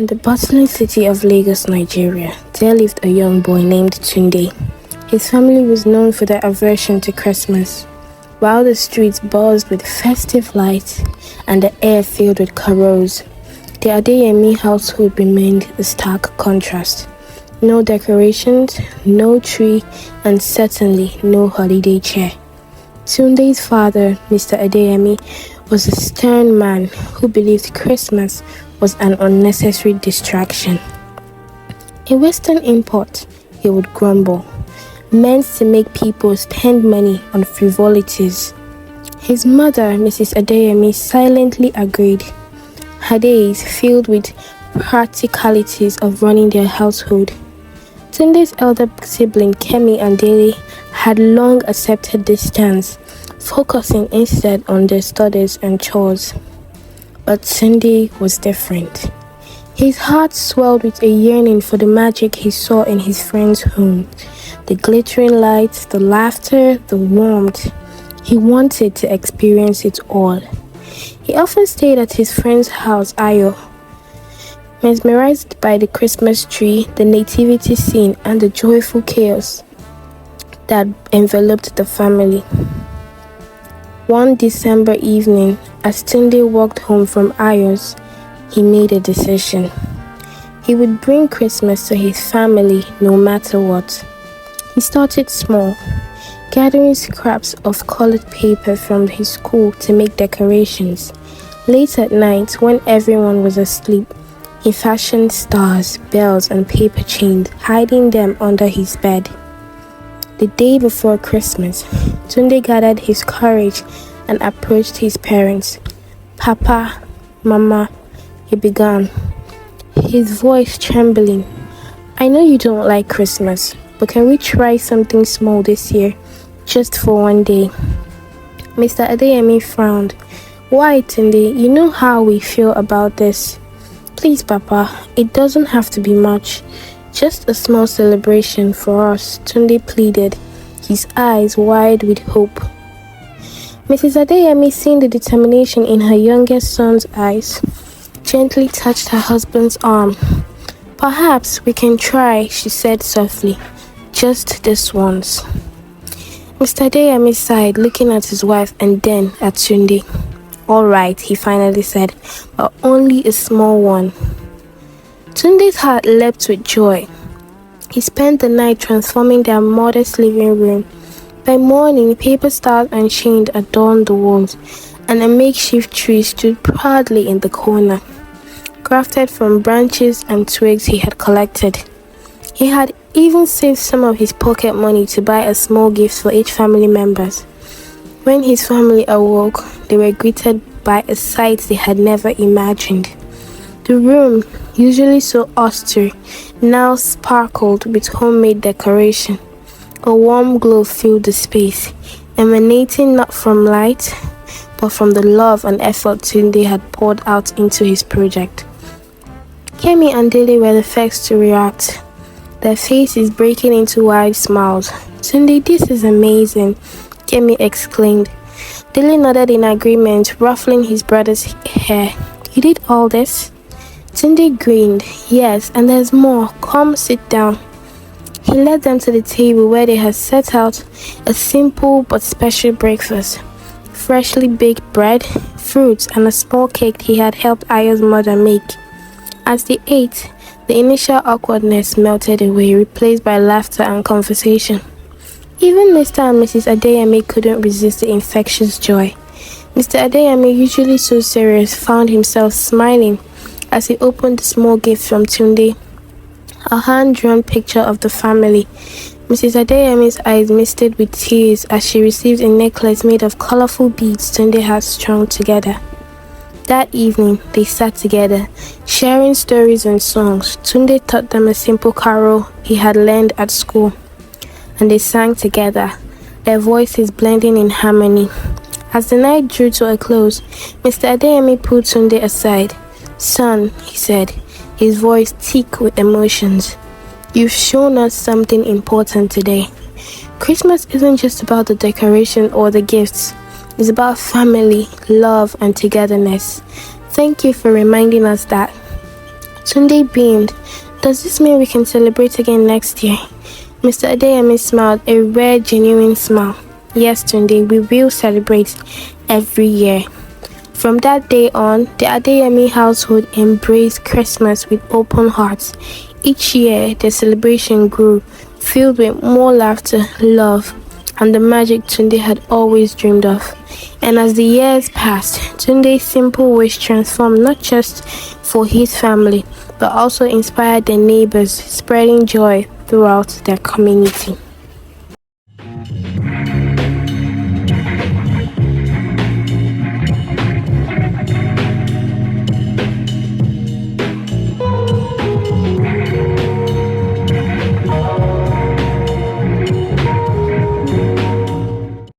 In the bustling city of Lagos, Nigeria, there lived a young boy named Tunde. His family was known for their aversion to Christmas. While the streets buzzed with festive lights and the air filled with carols, the Adeyemi household remained a stark contrast. No decorations, no tree, and certainly no holiday cheer. Tunde's father, Mr. Adeyemi, was a stern man who believed Christmas was an unnecessary distraction. A Western import, he would grumble, meant to make people spend money on frivolities. His mother, Mrs. Adeyemi, silently agreed. Her days filled with practicalities of running their household. Tunde's elder sibling, Kemi and Dele, had long accepted this stance, focusing instead on their studies and chores. But Tunde was different. His heart swelled with a yearning for the magic he saw in his friend's home. The glittering lights, the laughter, the warmth. He wanted to experience it all. He often stayed at his friend's house, Ayo, mesmerized by the Christmas tree, the nativity scene, and the joyful chaos that enveloped the family. One December evening, as Tunde walked home from Ayo's, he made a decision. He would bring Christmas to his family no matter what. He started small, gathering scraps of colored paper from his school to make decorations. Late at night, when everyone was asleep, he fashioned stars, bells, and paper chains, hiding them under his bed. The day before Christmas, Tunde gathered his courage and approached his parents. "Papa, Mama," he began, his voice trembling. "I know you don't like Christmas, but can we try something small this year, just for one day?" Mr. Adeyemi frowned. "Why, Tunde? You know how we feel about this. Please, Papa, it doesn't have to be much. Just a small celebration for us," Tunde pleaded, his eyes wide with hope. Mrs. Adeyemi, seeing the determination in her youngest son's eyes, gently touched her husband's arm. "Perhaps we can try," she said softly. "Just this once." Mr. Adeyemi sighed, looking at his wife and then at Tunde. "All right," he finally said, "but only a small one." Tunde's heart leapt with joy. He spent the night transforming their modest living room. By morning, paper stars and chains adorned the walls, and a makeshift tree stood proudly in the corner, crafted from branches and twigs he had collected. He had even saved some of his pocket money to buy a small gift for each family member. When his family awoke, they were greeted by a sight they had never imagined. The room, usually so austere, now sparkled with homemade decoration. A warm glow filled the space, emanating not from light, but from the love and effort Tunde had poured out into his project. Kemi and Dele were the first to react, their faces breaking into wide smiles. "Tunde, this is amazing," Kemi exclaimed. Dele nodded in agreement, ruffling his brother's hair. "You did all this?" Tunde grinned. "Yes, and there's more. Come, sit down." He led them to the table where they had set out a simple but special breakfast. Freshly baked bread, fruits, and a small cake he had helped Ayo's mother make. As they ate, the initial awkwardness melted away, replaced by laughter and conversation. Even Mr. and Mrs. Adeyemi couldn't resist the infectious joy. Mr. Adeyemi, usually so serious, found himself smiling as he opened the small gift from Tunde, a hand-drawn picture of the family. Mrs. Adeyemi's eyes misted with tears as she received a necklace made of colorful beads Tunde had strung together. That evening, they sat together, sharing stories and songs. Tunde taught them a simple carol he had learned at school, and they sang together, their voices blending in harmony. As the night drew to a close, Mr. Adeyemi pulled Tunde aside. "Son," he said, his voice thick with emotions, "you've shown us something important today. Christmas isn't just about the decoration or the gifts. It's about family, love, and togetherness. Thank you for reminding us that." Tunde beamed. Does this mean we can celebrate again next year? Mr. Adeyemi smiled, a rare, genuine smile. Yes, Tunde, we will celebrate every year. From that day on, the Adeyemi household embraced Christmas with open hearts. Each year, the celebration grew, filled with more laughter, love, and the magic Tunde had always dreamed of. And as the years passed, Tunde's simple wish transformed not just for his family, but also inspired their neighbors, spreading joy throughout their community.